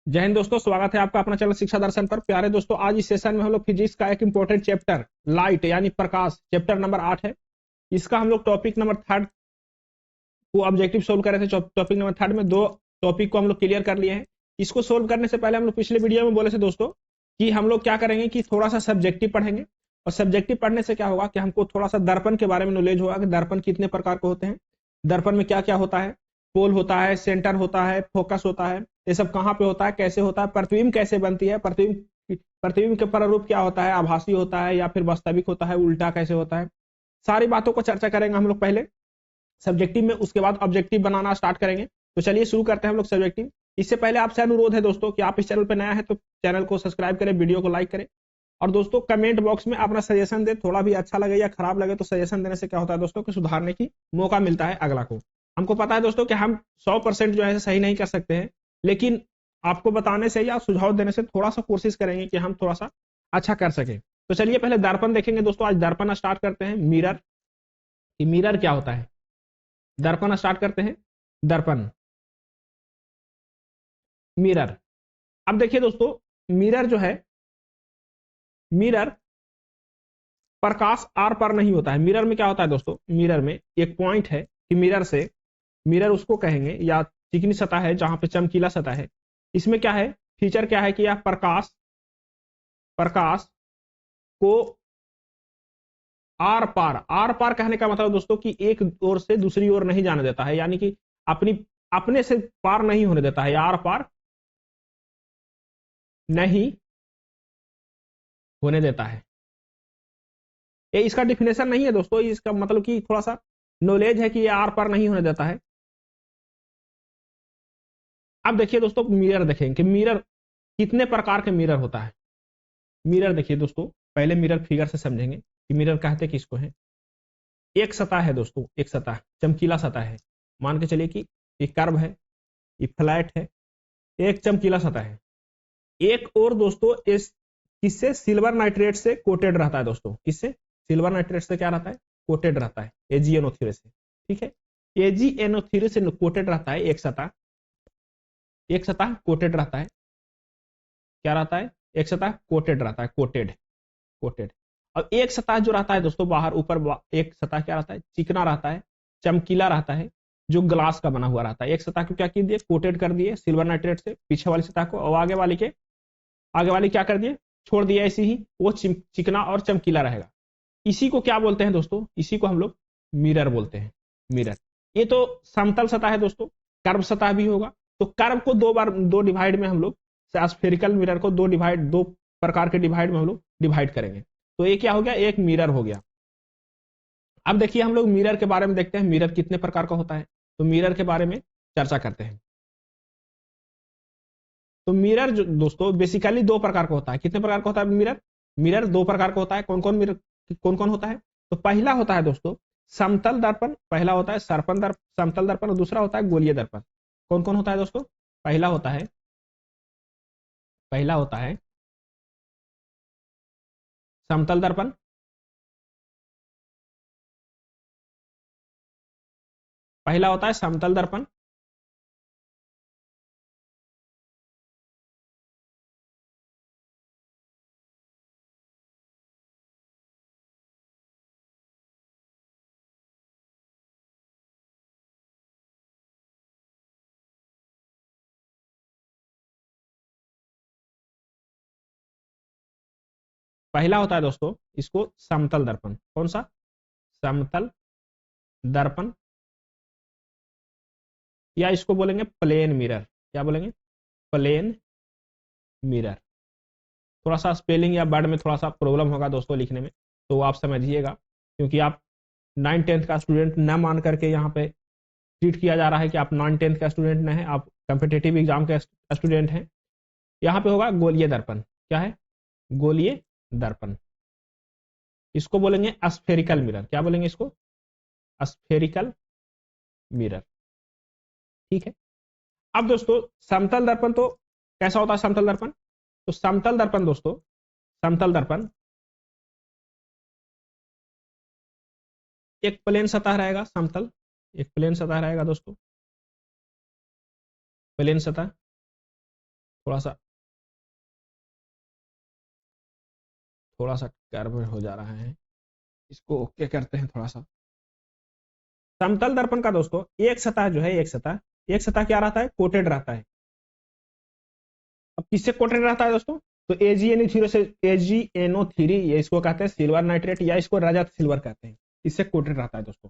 जय हिंद दोस्तों, स्वागत है आपका अपना चैनल शिक्षा दर्शन पर। प्यारे दोस्तों, आज इस सेशन में हम लोग फिजिक्स का एक इंपॉर्टेंट चैप्टर लाइट यानी प्रकाश, चैप्टर नंबर 8 है। इसका हम लोग टॉपिक नंबर 3 को ऑब्जेक्टिव सोल्व कर रहे थे। टॉपिक नंबर 3 में दो टॉपिक को हम लोग क्लियर कर लिए हैं। इसको सोल्व करने से पहले हम लोग पिछले वीडियो में बोले थे दोस्तों कि हम लोग क्या करेंगे कि थोड़ा सा सब्जेक्टिव पढ़ेंगे, और सब्जेक्टिव पढ़ने से क्या होगा कि हमको थोड़ा सा दर्पण के बारे में नॉलेज होगा कि दर्पण कितने प्रकार के होते हैं, दर्पण में क्या क्या होता है, पोल होता है, सेंटर होता है, फोकस होता है, ये सब कहाँ पे होता है, कैसे होता है, प्रतिबिंब कैसे बनती है, प्रतिबिंब के प्रारूप क्या होता है, आभासी होता है या फिर वास्तविक होता है, उल्टा कैसे होता है, सारी बातों को चर्चा करेंगे हम लोग पहले सब्जेक्टिव में। उसके बाद ऑब्जेक्टिव बनाना स्टार्ट करेंगे। तो चलिए शुरू करते हैं हम लोग सब्जेक्टिव। इससे पहले आपसे अनुरोध है दोस्तों कि आप इस चैनल पर नया है तो चैनल को सब्सक्राइब करें, वीडियो को लाइक करें, और दोस्तों कमेंट बॉक्स में अपना सजेशन दे। थोड़ा भी अच्छा लगे या खराब लगे तो सजेशन देने से क्या होता है दोस्तों कि सुधारने की मौका मिलता है अगला को। हमको पता है दोस्तों कि हम 100% जो है सही नहीं कर सकते हैं, लेकिन आपको बताने से या सुझाव देने से थोड़ा सा कोशिश करेंगे कि हम थोड़ा सा अच्छा कर सके। तो चलिए पहले दर्पण देखेंगे दोस्तों। आज दर्पण स्टार्ट करते हैं। मिरर, कि मिरर क्या होता है। दर्पण स्टार्ट करते हैं। दर्पण, मिरर। अब देखिए दोस्तों, मिरर जो है, मिरर प्रकाश आर पार नहीं होता है। मिरर में क्या होता है दोस्तों, मिरर में एक पॉइंट है कि मिरर से, मिरर उसको कहेंगे या चिकनी सतह है जहां पे चमकीला सतह है। इसमें क्या है, फीचर क्या है कि यह प्रकाश प्रकाश को आर पार, आर पार कहने का मतलब दोस्तों कि एक ओर से दूसरी ओर नहीं जाने देता है, यानी कि अपनी अपने से पार नहीं होने देता है, आर पार नहीं होने देता है। ये इसका डिफिनेशन नहीं है दोस्तों, इसका मतलब कि थोड़ा सा नॉलेज है कि ये आर पार नहीं होने देता है। अब देखिए दोस्तों, मिरर देखेंगे कि मिरर कितने प्रकार के मिरर होता है। मिरर देखिए दोस्तों, पहले मिरर फिगर से समझेंगे कि मिरर कहते किसको है। एक सतह है दोस्तों, एक सतह चमकीला सतह है। मान के चलिए कि ये कर्व है, ये फ्लैट है, एक चमकीला सतह है। एक और दोस्तों इस किससे, सिल्वर नाइट्रेट से कोटेड रहता है दोस्तों। किससे, सिल्वर नाइट्रेट से क्या रहता है, कोटेड रहता है, एजीएनओ3 से। ठीक है, एजीएनओ3 से कोटेड रहता है एक सतह, एक सतह कोटेड रहता है। क्या रहता है, एक सतह कोटेड रहता है, कोटेड, कोटेड। और एक सतह जो रहता है दोस्तों बाहर ऊपर, एक सतह क्या रहता है, चिकना रहता है, चमकीला रहता है, जो ग्लास का बना हुआ रहता है। एक सतह को क्या कर दिए, कोटेड कर दिए सिल्वर नाइट्रेट से पीछे वाली सतह को, और आगे वाली क्या कर दिए, छोड़ दिया ऐसी ही, वो चिकना और चमकीला रहेगा। इसी को क्या बोलते हैं दोस्तों, इसी को हम लोग मिरर बोलते हैं, मिरर। ये तो समतल सतह है दोस्तों, कर्व सतह भी होगा। तो कर्व को दो बार, दो डिवाइड में हम लोग, स्फेरिकल मिरर को दो प्रकार के डिवाइड में हम लोग डिवाइड करेंगे। तो ये क्या हो गया, एक मिरर हो गया। अब देखिए हम लोग मिरर के बारे में देखते हैं, मिरर कितने प्रकार का होता है। तो मिरर के बारे में चर्चा करते हैं। तो मिरर जो दोस्तों बेसिकली दो प्रकार का होता है। कितने प्रकार का होता है मिरर, मिरर दो प्रकार का होता है। कौन कौन मिरर, कौन कौन होता है। तो पहला होता है दोस्तों समतल दर्पण, पहला होता है सर्पण दर्पण, समतल दर्पण, और दूसरा होता है गोलीय दर्पण। कौन कौन होता है दोस्तों, पहला होता है, पहला होता है समतल दर्पण, पहला होता है समतल दर्पण, पहला होता है दोस्तों इसको समतल दर्पण। कौन सा, समतल दर्पण, या इसको बोलेंगे प्लेन मिरर। क्या बोलेंगे, प्लेन मिरर। थोड़ा सा स्पेलिंग या वर्ड में थोड़ा सा प्रॉब्लम होगा दोस्तों लिखने में, तो आप समझिएगा, क्योंकि आप 9th-10th का स्टूडेंट न मान करके यहाँ पे ट्रीट किया जा रहा है कि आप 9th-10th का स्टूडेंट न है, आप कम्पिटेटिव एग्जाम के स्टूडेंट हैं। यहाँ पे होगा गोलीय दर्पण। क्या है, गोलीय दर्पण। इसको बोलेंगे स्फेरिकल मिरर। क्या बोलेंगे इसको, स्फेरिकल मिरर। ठीक है। अब दोस्तों समतल दर्पण तो कैसा होता है समतल दर्पण। तो समतल दर्पण दोस्तों, समतल दर्पण एक प्लेन सतह रहेगा, समतल, एक प्लेन सतह रहेगा दोस्तों, प्लेन सतह। थोड़ा सा गड़बड़ हो जा रहा है, इसको ओके करते हैं थोड़ा सा। समतल दर्पण का दोस्तों एक सतह जो है, एक सतह क्या रहता है, कोटेड रहता है। अब किससे कोटेड रहता है दोस्तों, तो AgNO3 से, AgNO3 ये इसको कहते हैं सिल्वर नाइट्रेट या इसको रजत सिल्वर कहते हैं, इससे कोटेड रहता है दोस्तों।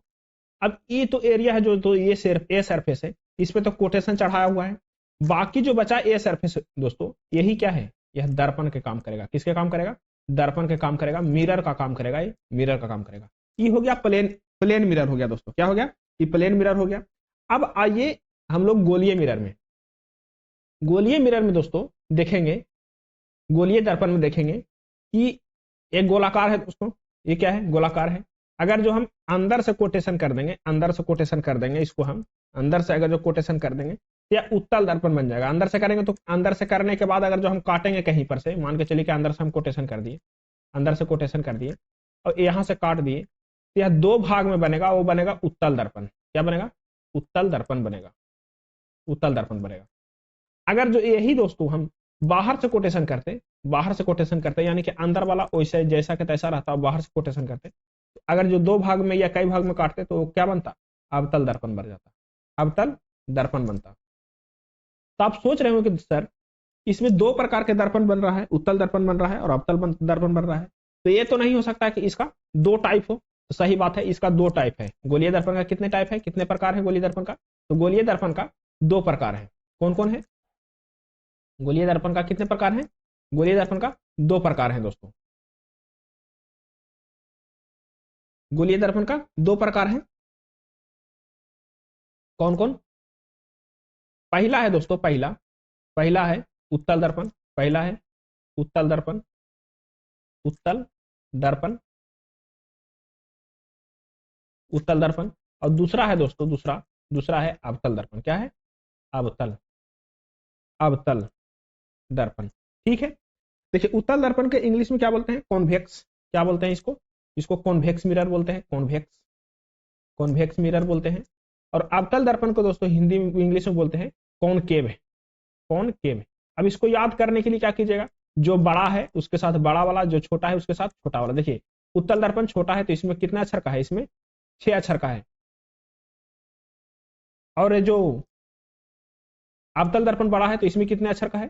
अब ये तो एरिया है जो, तो ये सिर्फ ए सरफेस है, इस पे तो कोटेशन चढ़ाया हुआ है। बाकी जो बचा ए सरफेस दोस्तों, यही क्या है, यह दर्पण के काम करेगा। किसके काम करेगा, दर्पण के काम करेगा, मिरर का काम करेगा, ये मिरर का काम करेगा। ये हो गया प्लेन, प्लेन मिरर हो गया दोस्तों। क्या हो गया, ये प्लेन मिरर हो गया। अब आइए हम लोग गोलीय मिरर में, गोलीय मिरर में दोस्तों देखेंगे, गोलीय दर्पण में देखेंगे कि एक गोलाकार है दोस्तों, ये क्या है, गोलाकार है। अगर जो हम अंदर से कोटेशन कर देंगे, अंदर से कोटेशन कर देंगे इसको, हम अंदर से अगर जो कोटेशन कर देंगे तो यह उत्तल दर्पण बन जाएगा। अंदर से करेंगे तो अंदर से करने के बाद अगर जो हम काटेंगे कहीं पर से, मान के चलिए कि अंदर से हम कोटेशन कर दिए, अंदर से कोटेशन कर दिए और यहां से काट दिए, तो यह दो भाग में बनेगा, वो बनेगा उत्तल दर्पण। क्या बनेगा, उत्तल दर्पण बनेगा, उत्तल दर्पण बनेगा। अगर जो यही दोस्तों हम बाहर से कोटेशन करते, बाहर से कोटेशन करते यानी कि अंदर वाला वैसे जैसा कि तैसा रहता, बाहर से कोटेशन करते, तो अगर जो दो भाग में या कई भाग में काटते तो क्या बनता, अवतल दर्पण बन जाता, अवतल दर्पण बनता। तो आप सोच रहे हो कि सर इसमें दो प्रकार के दर्पण बन रहा है, उत्तल दर्पण बन रहा है और अवतल दर्पण बन रहा है, तो ये तो नहीं हो सकता कि इसका दो टाइप हो। तो सही बात है, इसका दो टाइप है। गोलीय दर्पण का कितने टाइप है, कितने प्रकार है गोलीय दर्पण का, तो गोलीय दर्पण का दो प्रकार है। कौन कौन है, गोलीय दर्पण का कितने प्रकार है, गोलीय दर्पण का दो प्रकार है दोस्तों। गोलीय दर्पण का दो प्रकार है, कौन कौन, पहला है दोस्तों, पहला है उत्तल दर्पण, पहला है उत्तल दर्पण, उत्तल दर्पण, उत्तल दर्पण। और दूसरा है दोस्तों, दूसरा है अवतल दर्पण। क्या है, अवतल, अवतल दर्पण। ठीक है, देखिए उत्तल दर्पण के इंग्लिश में क्या बोलते हैं, कॉन्वेक्स। क्या बोलते हैं इसको, इसको कॉन्वेक्स मिरर बोलते हैं, कॉन्वेक्स, कॉन्वेक्स मिरर बोलते हैं। और अवतल दर्पण को दोस्तों हिंदी में, इंग्लिश में बोलते हैं कॉनकेव, कॉनकेव। अब इसको याद करने के लिए क्या कीजिएगा, जो बड़ा है उसके साथ बड़ा वाला, जो छोटा है उसके साथ छोटा वाला। देखिए उत्तल दर्पण छोटा है तो इसमें कितना अक्षर का है, इसमें 6 अक्षर का है। और जो अवतल दर्पण बड़ा है तो इसमें कितने अक्षर का है,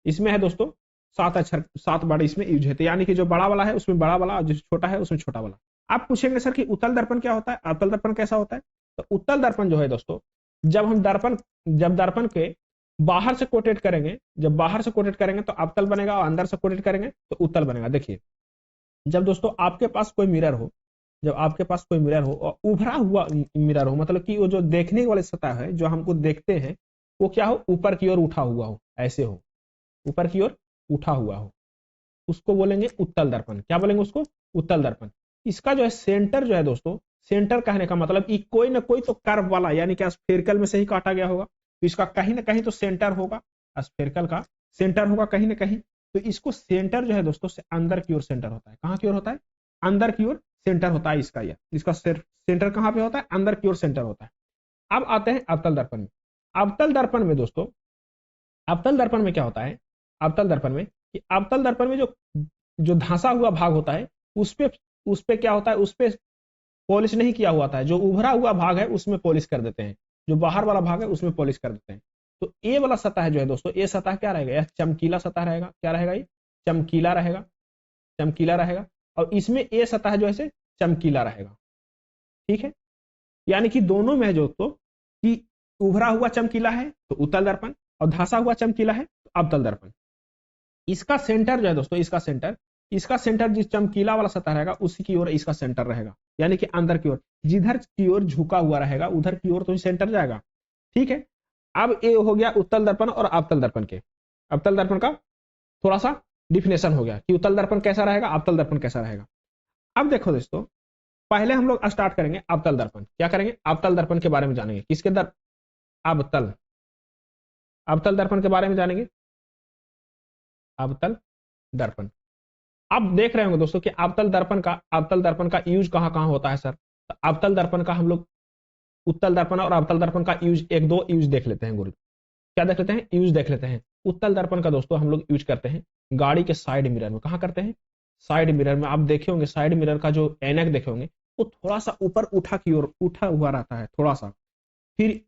इसमें है दोस्तों 7 अक्षर, 7 वर्ड इसमें यूज होते हैं। यानी कि जो बड़ा वाला है उसमें बड़ा वाला, जो छोटा है उसमें छोटा वाला। आप पूछेंगे सर कि उत्तल दर्पण क्या होता है, अवतल दर्पण कैसा होता है, तो उत्तल दर्पण जो है दोस्तों, जब हम दर्पण, जब दर्पण के बाहर से कोटेट करेंगे, जब बाहर से कोटेट करेंगे तो अवतल बनेगा, और अंदर से कोटेट करेंगे तो उत्तल बनेगा। देखिए जब दोस्तों आपके पास कोई मिरर हो, जब आपके पास कोई मिरर हो और उभरा हुआ मिरर हो, मतलब कि वो जो देखने वाले सतह है, जो हमको देखते हैं, वो क्या हो, ऊपर की ओर उठा हुआ हो, ऐसे हो, ऊपर की ओर उठा हुआ हो, उसको बोलेंगे उत्तल दर्पण। क्या बोलेंगे उसको, उत्तल दर्पण। इसका जो है सेंटर जो है दोस्तों, सेंटर कहने का मतलब कि कोई ना कोई तो कर्व वाला, यानी कि स्फेरिकल में से ही काटा गया होगा, तो इसका कहीं ना कहीं तो सेंटर होगा, स्फेरिकल का सेंटर होगा कहीं ना कहीं। तो इसको सेंटर जो है दोस्तों से अंदर की ओर सेंटर होता है। कहां की ओर होता है, अंदर की ओर सेंटर होता है इसका, यह इसका सेंटर कहां पे होता है, अंदर की ओर सेंटर होता है। अब आते हैं अवतल दर्पण में। अवतल दर्पण में दोस्तों, अवतल दर्पण में क्या होता है, अवतल दर्पण में कि अवतल दर्पण में जो जो धंसा हुआ भाग होता है, उस पे क्या होता है, उस पे पॉलिश नहीं किया हुआ था, जो उभरा हुआ भाग है उसमें पॉलिश कर देते हैं, जो बाहर वाला भाग है उसमें पॉलिश कर देते हैं। तो ये वाला सतह जो है दोस्तों, ये सतह क्या रहेगा, यह चमकीला सतह रहेगा। क्या रहेगा, ये चमकीला रहेगा, चमकीला रहेगा। और इसमें ये सतह जो है चमकीला रहेगा। ठीक है, यानी कि दोनों में जो तो कि उभरा हुआ चमकीला है तो उत्तल दर्पण, और धंसा हुआ चमकीला है तो अवतल दर्पण। इसका सेंटर जो है दोस्तों, इसका सेंटर जिस चमकीला वाला सतह रहेगा उसी की ओर इसका सेंटर रहेगा, यानी कि अंदर की ओर, जिधर की ओर झुका हुआ रहेगा उधर की ओर तो सेंटर जाएगा। ठीक है, अब ये हो गया उत्तल दर्पण और अवतल दर्पण के, अवतल दर्पण का थोड़ा सा डिफिनेशन हो गया कि उत्तल दर्पण कैसा रहेगा, अवतल दर्पण कैसा रहेगा। अब देखो दोस्तों, पहले हम लोग स्टार्ट करेंगे अवतल दर्पण। क्या करेंगे, अवतल दर्पण के बारे में जानेंगे। किसके दर, अवतल, अवतल दर्पण के बारे में जानेंगे, अवतल दर्पण। अब देख रहे होंगे दोस्तों कि अवतल दर्पण का यूज कहां कहां होता है सर। तो अवतल दर्पण का हम लोग उत्तल दर्पण और अवतल दर्पण का यूज, एक दो यूज देख लेते हैं गुरु। क्या देख लेते हैं, यूज देख लेते हैं। उत्तल दर्पण का दोस्तों हम लोग यूज करते हैं गाड़ी के साइड मिरर में। कहाँ करते हैं? साइड मिरर में। आप देखे होंगे साइड मिरर का जो ऐनक देखे होंगे वो थोड़ा सा ऊपर उठा की ओर उठा हुआ रहता है थोड़ा सा। फिर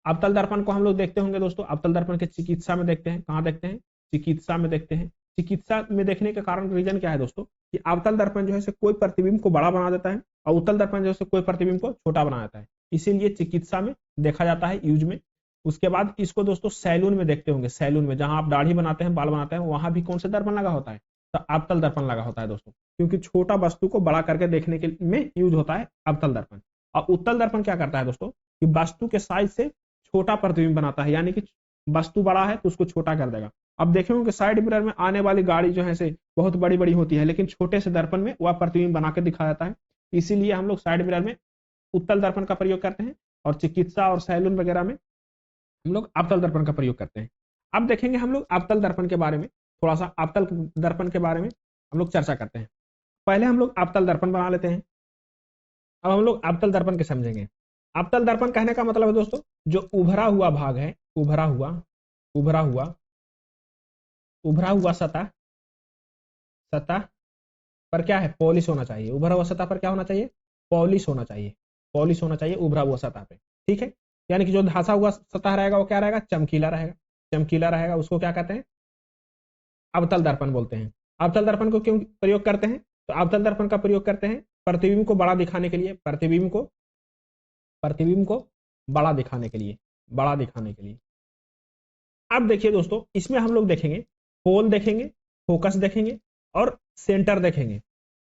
अवतल दर्पण को हम लोग देखते होंगे दोस्तों, अवतल दर्पण के चिकित्सा में देखते हैं। कहाँ देखते हैं? चिकित्सा में देखते हैं। चिकित्सा में देखने के कारण रीजन क्या है दोस्तों कि अवतल दर्पण जो है कोई प्रतिबिंब को बड़ा बना देता है और उत्तल दर्पण जो है कोई प्रतिबिंब को छोटा बना देता है, इसीलिए चिकित्सा में देखा जाता है यूज में। उसके बाद इसको दोस्तों सैलून में देखते होंगे, सैलून में जहां आप दाढ़ी बनाते हैं, बाल बनाते हैं, वहां भी कौन सा दर्पण लगा होता है? तो अवतल दर्पण लगा होता है दोस्तों, क्योंकि छोटा वस्तु को बड़ा करके देखने के में यूज होता है अवतल दर्पण। और उत्तल दर्पण क्या करता है दोस्तों कि वस्तु के साइज से छोटा प्रतिबिंब बनाता है, यानी कि वस्तु बड़ा है तो उसको छोटा कर देगा। अब देखेंगे कि साइड मिरर में आने वाली गाड़ी जो है से बहुत बड़ी बड़ी होती है, लेकिन छोटे से दर्पण में वह प्रतिबिंब बना के दिखा जाता है। इसीलिए हम लोग साइड मिरर में उत्तल दर्पण का प्रयोग करते हैं और चिकित्सा और सैलून वगैरह में हम लोग अवतल दर्पण का प्रयोग करते हैं। अब देखेंगे हम लोग अवतल दर्पण के बारे में, थोड़ा सा अवतल दर्पण के बारे में हम लोग चर्चा करते हैं। पहले हम लोग अवतल दर्पण बना लेते हैं, अब हम लोग अवतल दर्पण के समझेंगे। अवतल दर्पण कहने का मतलब है दोस्तों जो उभरा हुआ भाग है, उभरा हुआ उभरा हुआ उभरा हुआ सतह, सतह पर क्या है? पॉलिश होना चाहिए। उभरा हुआ सतह पर क्या होना चाहिए? पॉलिश होना चाहिए। पॉलिश होना चाहिए उभरा हुआ सतह पे, ठीक है। यानी कि जो धंसा हुआ सतह रहेगा वो क्या रहेगा? चमकीला रहेगा। चमकीला रहेगा, उसको क्या कहते हैं? अवतल दर्पण बोलते हैं। अवतल दर्पण को क्यों प्रयोग करते हैं? तो अवतल दर्पण का प्रयोग करते हैं प्रतिबिंब को बड़ा दिखाने के लिए, प्रतिबिंब को बड़ा दिखाने के लिए, बड़ा दिखाने के लिए। अब देखिए दोस्तों इसमें हम लोग देखेंगे पोल देखेंगे, फोकस देखेंगे और सेंटर देखेंगे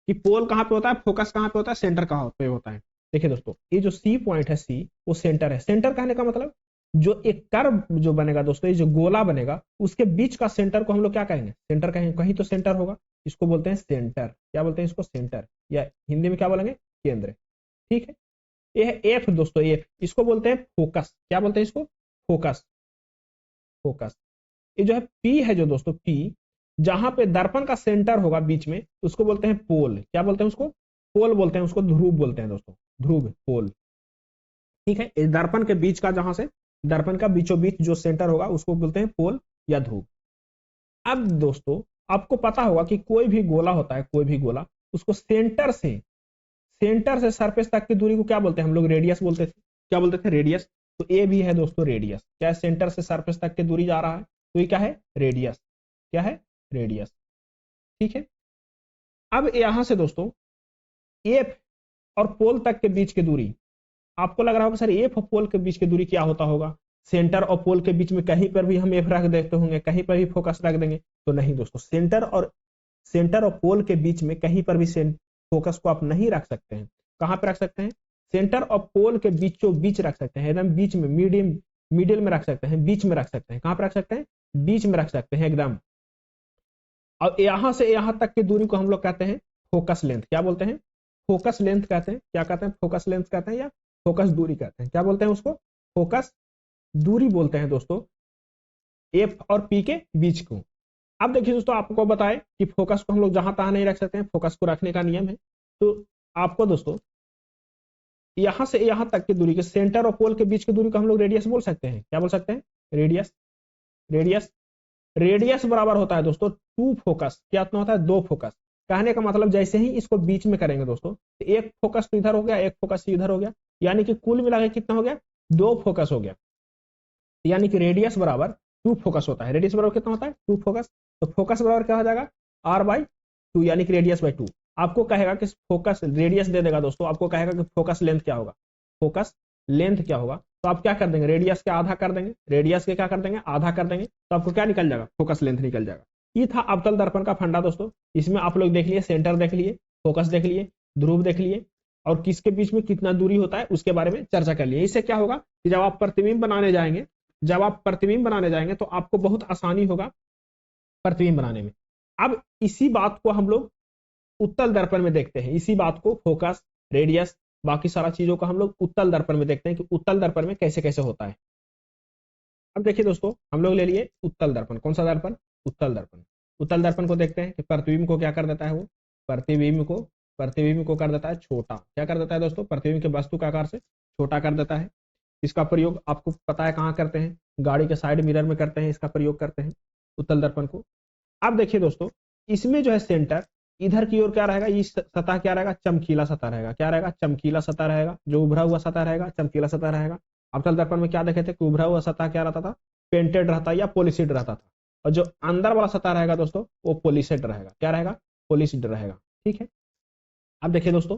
कि पोल कहां पे होता है, फोकस कहां पे होता है, सेंटर कहां पे होता है। देखिए दोस्तों ये जो सी पॉइंट है, सी वो सेंटर है। सेंटर कहने का मतलब जो एक कर्व जो बनेगा दोस्तों, ये जो गोला बनेगा उसके बीच का सेंटर को हम लोग क्या कहेंगे? सेंटर कहेंगे। कहीं तो सेंटर होगा, इसको बोलते हैं सेंटर। क्या बोलते हैं इसको? सेंटर, या हिंदी में क्या बोलेंगे? केंद्र, ठीक है। ये है एफ दोस्तों, एफ इसको बोलते हैं फोकस। क्या बोलते हैं इसको? Focus, focus. ये जो है पी है जो दोस्तों, पी जहां पे दर्पण का सेंटर होगा बीच में उसको बोलते हैं पोल। क्या बोलते हैं उसको? पोल बोलते हैं, उसको ध्रुव बोलते हैं दोस्तों, ध्रुव, पोल, ठीक है। इस दर्पण के बीच का जहां से दर्पण का बीचों बीच जो सेंटर होगा उसको बोलते हैं पोल या ध्रुव। अब दोस्तों आपको पता होगा कि कोई भी गोला होता है, कोई भी गोला, उसको सेंटर से सरफेस तक की दूरी को क्या बोलते हैं? हम लोग रेडियस बोलते थे। क्या बोलते थे? रेडियस। तो ए भी है दोस्तों रेडियस। क्या सेंटर से सरफेस तक की दूरी जा रहा है तो ये क्या है? रेडियस। क्या है? रेडियस, ठीक है। अब यहां से दोस्तों एफ और पोल तक के बीच की दूरी, आपको लग रहा होगा सर एफ और पोल के बीच की दूरी क्या होता होगा? सेंटर और पोल के बीच में कहीं पर भी हम एफ रख देते होंगे, कहीं पर भी फोकस रख देंगे। तो नहीं दोस्तों, सेंटर और पोल के बीच में कहीं पर भी फोकस को आप नहीं रख सकते हैं। कहां पर रख सकते हैं? सेंटर और पोल के बीचों बीच रख सकते हैं, एकदम बीच में, मिडिल में रख सकते हैं, बीच में रख सकते हैं। कहां पर रख सकते हैं? बीच में रख सकते हैं एकदम। और यहां से यहां तक की दूरी को हम लोग कहते हैं फोकस लेंथ। क्या बोलते हैं? फोकस लेंथ कहते हैं। क्या कहते हैं? फोकस लेंथ कहते हैं या फोकस दूरी कहते हैं। क्या बोलते हैं उसको? फोकस दूरी बोलते हैं दोस्तों, एफ और पी के बीच को। अब देखिए दोस्तों आपको बताए कि फोकस को हम लोग जहां तहां नहीं रख सकते हैं, फोकस को रखने का नियम है। तो आपको दोस्तों यहां से यहां तक की दूरी के सेंटर और पोल के बीच की दूरी को हम लोग रेडियस बोल सकते हैं। क्या बोल सकते हैं? रेडियस। रेडियस रेडियस बराबर होता है दोस्तों टू फोकस। क्या इतना होता है? दो फोकस। कहने का मतलब जैसे ही इसको बीच में करेंगे दोस्तों तो एक फोकस तो इधर हो गया, एक फोकस इधर हो गया, यानी कि कुल मिला के कितना हो गया? दो फोकस हो गया। यानी कि रेडियस बराबर टू फोकस होता है। रेडियस बराबर कितना होता है? To focus. तो फोकस बराबर क्या हो जाएगा? आर बाई टू, यानी कि रेडियस बाई टू। आपको कहेगा कि फोकस रेडियस दे देगा दोस्तों, आपको कहेगा कि फोकस लेंथ क्या होगा, फोकस लेंथ क्या होगा। तो आप क्या कर देंगे? रेडियस के आधा कर देंगे, रेडियस के क्या कर देंगे? आधा कर देंगे। तो आपको क्या निकल जाएगा? फोकस लेंथ निकल जाएगा। ये था अवतल दर्पण का फंडा दोस्तों। इसमें आप लोग देख लिए सेंटर देख लिए, फोकस देख लिए, ध्रुव देख लिए, और किसके बीच में कितना दूरी होता है उसके बारे में चर्चा कर लिए। इससे क्या होगा कि जब आप प्रतिबिंब बनाने जाएंगे, तो आपको बहुत आसानी होगा प्रतिबिंब बनाने में। अब इसी बात को हम लोग उत्तल दर्पण में देखते हैं, इसी बात को फोकस, रेडियस, बाकी सारा चीजों को हम लोग उत्तल दर्पण में देखते हैं कि उत्तल दर्पण में कैसे कैसे होता है। अब देखिए दोस्तों हम लोग ले लिए उत्तल दर्पण। कौन सा दर्पण? उत्तल दर्पण। उत्तल दर्पण को देखते हैं कि प्रतिबिंब को क्या कर देता है वो? प्रतिबिंब को कर देता है छोटा। क्या कर देता है दोस्तों? प्रतिबिंब के वस्तु के आकार से छोटा कर देता है। इसका प्रयोग आपको पता है कहाँ करते हैं? गाड़ी के साइड मिरर में करते हैं, इसका प्रयोग करते हैं। उत्तल दर्पण को। अब देखिए दोस्तों, इसमें जो है सेंटर इधर की ओर क्या रहेगा, इस सतह क्या रहेगा, चमकीला सतह रहेगा। क्या रहेगा, चमकीला सतह रहेगा। जो उभरा हुआ सतह रहेगा चमकीला सतह रहेगा। अवतल दर्पण में क्या देखे थे कि उभरा हुआ सतह क्या रहता था, पेंटेड रहता या पॉलिशिड रहता था, और जो अंदर वाला सतह रहेगा दोस्तों वो पॉलिशिड रहेगा। क्या रहेगा, पॉलिशिड रहेगा। ठीक है। अब देखिए दोस्तों,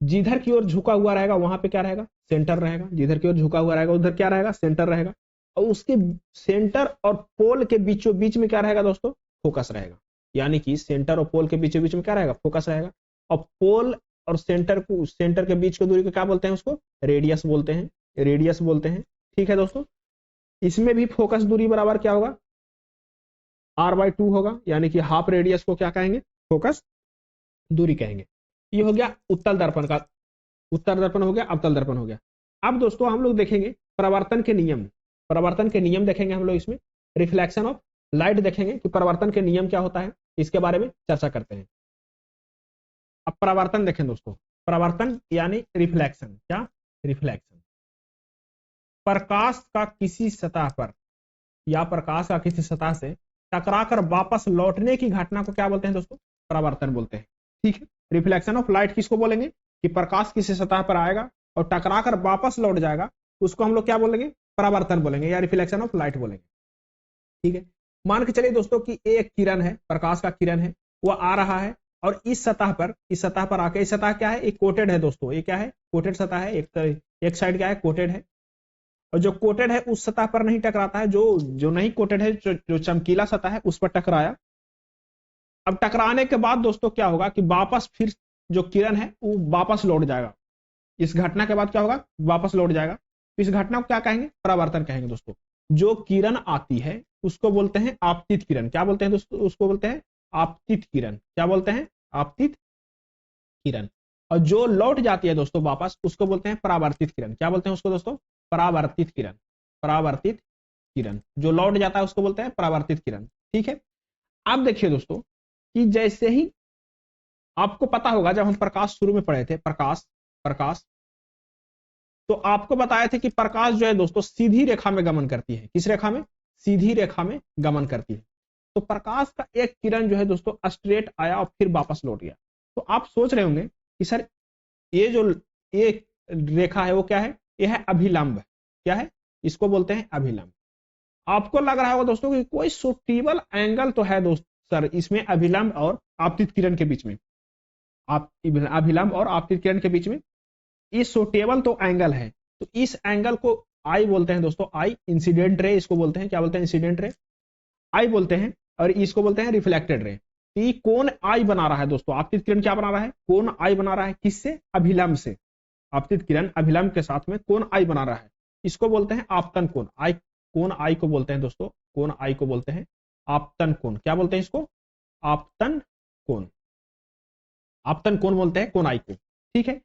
जिधर की ओर झुका हुआ रहेगा वहां पे क्या रहेगा, सेंटर रहेगा। जिधर की ओर झुका हुआ रहेगा उधर क्या रहेगा, सेंटर रहेगा। और उसके सेंटर और पोल के बीचों बीच में क्या रहेगा दोस्तों, फोकस रहेगा। यानी कि सेंटर और पोल के बीचों बीच में क्या रहेगा, फोकस रहेगा। और पोल और सेंटर के बीच की दूरी को क्या बोलते हैं, उसको रेडियस बोलते हैं, रेडियस बोलते हैं। ठीक है दोस्तों, इसमें भी फोकस दूरी बराबर क्या होगा, r/2 होगा। यानी कि हाफ रेडियस को क्या कहेंगे, फोकस दूरी कहेंगे। ये हो गया उत्तल दर्पण का, उत्तल दर्पण हो गया, अवतल दर्पण हो गया। अब दोस्तों हम लोग देखेंगे परावर्तन के नियम, परावर्तन के नियम देखेंगे हम लोग इसमें। रिफ्लेक्शन ऑफ लाइट देखेंगे कि परावर्तन के नियम क्या होता है, इसके बारे में चर्चा करते हैं। अब परावर्तन देखें दोस्तों, परावर्तन यानी रिफ्लेक्शन। क्या, रिफ्लेक्शन। प्रकाश का किसी सतह पर या प्रकाश का किसी सतह से टकराकर वापस लौटने की घटना को क्या बोलते हैं दोस्तों, परावर्तन बोलते हैं। ठीक है। रिफ्लेक्शन ऑफ लाइट किसको बोलेंगे, कि प्रकाश किसी सतह पर आएगा और टकराकर वापस लौट जाएगा, उसको हम लोग क्या बोलेंगे, परावर्तन बोलेंगे या रिफ्लेक्शन ऑफ लाइट बोलेंगे। ठीक है। मान के चलिए दोस्तों कि एक किरण है, प्रकाश का किरण है, वह आ रहा है और इस सतह पर आके, इस सतह क्या है, एक कोटेड है दोस्तों, ये क्या है, कोटेड सतह है। एक साइड क्या है, कोटेड है। और जो कोटेड है उस सतह पर नहीं टकराता है, जो नहीं कोटेड है, जो चमकीला सतह है उस पर टकराया। अब टकराने के बाद दोस्तों क्या होगा कि वापस फिर जो किरण है वो वापस लौट जाएगा। इस घटना के बाद क्या होगा, वापस लौट जाएगा। इस घटना को क्या कहेंगे, परावर्तन कहेंगे दोस्तों। जो किरण आती है उसको बोलते हैं आपतित किरण। क्या बोलते हैं दोस्तों, उसको बोलते हैं आपतित किरण। क्या बोलते हैं, आपतित किरण। और जो लौट जाती है दोस्तों वापस, उसको बोलते हैं परावर्तित किरण। क्या बोलते हैं उसको दोस्तों, परावर्तित किरण। परावर्तित किरण, जो लौट जाता है उसको बोलते हैं परावर्तित किरण। ठीक है। अब देखिए दोस्तों कि जैसे ही आपको पता होगा, जब हम प्रकाश शुरू में पढ़े थे, प्रकाश प्रकाश तो आपको बताए थे कि प्रकाश जो है दोस्तों सीधी रेखा में गमन करती है। किस रेखा में, सीधी रेखा में गमन करती है। तो प्रकाश का एक किरण जो है दोस्तों स्ट्रेट आया और फिर वापस लौट गया। तो आप सोच रहे होंगे कि सर ये जो एक रेखा है वो क्या है, यह है अभिलंब। क्या है, इसको बोलते हैं अभिलंब। आपको लग रहा होगा दोस्तों कि कोई सुटेबल एंगल तो है दोस्त सर इसमें अभिलंब और आपतित किरण के बीच में, आप अभिलंब और आपतित किरण के बीच में ये सुटेबल तो एंगल है। तो इस एंगल को आई बोलते हैं दोस्तों, आई इंसिडेंट रे इसको बोलते हैं। क्या बोलते हैं, इंसिडेंट रे आई बोलते हैं। और इसको बोलते हैं रिफ्लेक्टेड रे। तो ये कौन आई बना रहा है दोस्तों, आपतित किरण क्या बना रहा है, कौन आई बना रहा है, किससे, अभिलंब से। आपतित किरण अभिलंब के साथ में कौन आई बना रहा है, इसको बोलते हैं आपतन कोण। आई, कौन आई को बोलते हैं दोस्तों, कौन आई को बोलते हैं आपतन कोण। क्या बोलते हैं इसको, आपतन कोण। आपतन कोण बोलते हैं कौन आई को। ठीक है।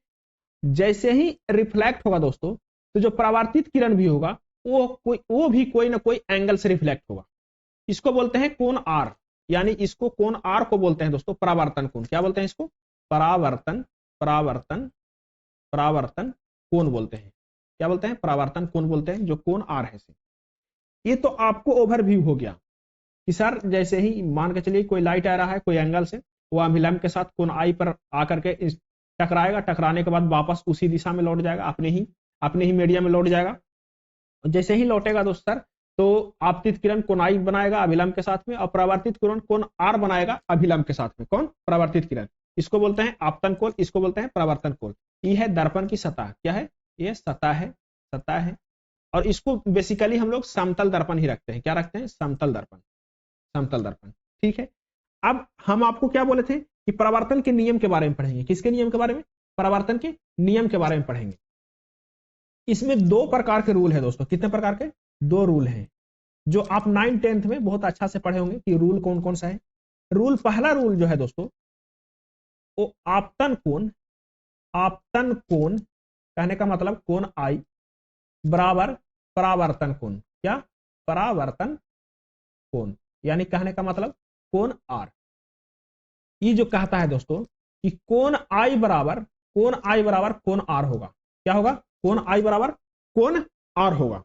जैसे ही रिफ्लेक्ट होगा दोस्तों, तो जो परावर्तित किरण भी होगा वो भी कोई ना कोई एंगल से रिफ्लेक्ट होगा। इसको बोलते हैं कोण आर। यानी इसको कोण आर को बोलते हैं दोस्तों परावर्तन कोण। क्या बोलते हैं इसको, परावर्तन परावर्तन परावर्तन कोण बोलते हैं। क्या बोलते हैं, परावर्तन कोण बोलते हैं, जो कोण आर है। ये तो आपको ओवरव्यू हो गया कि सर जैसे ही मान के चलिए कोई लाइट आ रहा है कोई एंगल से, वो अभिलंब के साथ कोण आई पर आकर के टकराएगा, टकराने के बाद वापस उसी दिशा में लौट जाएगा, अपने ही मीडियम में लौट जाएगा। जैसे ही लौटेगा दोस्त सर, तो आपतित किरण कोण आई बनाएगा अभिलंब के साथ में, और परावर्तित किरण कोण आर बनाएगा अभिलंब के साथ में। कौन, परावर्तित किरण। इसको बोलते हैं आपतन कोण, इसको बोलते हैं परावर्तन कोण। ये है दर्पण की सतह। क्या है, ये सतह है, सतह है। और इसको बेसिकली हम लोग समतल दर्पण ही रखते हैं। क्या रखते हैं, समतल दर्पण, समतल दर्पण। ठीक है। अब हम आपको क्या बोले थे कि परावर्तन के नियम के बारे में पढ़ेंगे। किसके नियम के बारे में, परावर्तन के नियम के बारे में पढ़ेंगे। इसमें दो प्रकार के रूल है दोस्तों। कितने प्रकार के, दो रूल हैं, जो आप 9th 10th में बहुत अच्छा से पढ़े होंगे कि रूल कौन कौन सा है। रूल, पहला रूल जो है दोस्तों वो आपतन कोण, आपतन कोण कहने का मतलब कोण आई बराबर परावर्तन कोण। क्या, परावर्तन कोण, यानी कहने का मतलब कोण आर। ये जो कहता है दोस्तों कि कोण आई बराबर कोण आर होगा। क्या होगा, कोण आई बराबर कोण आर होगा।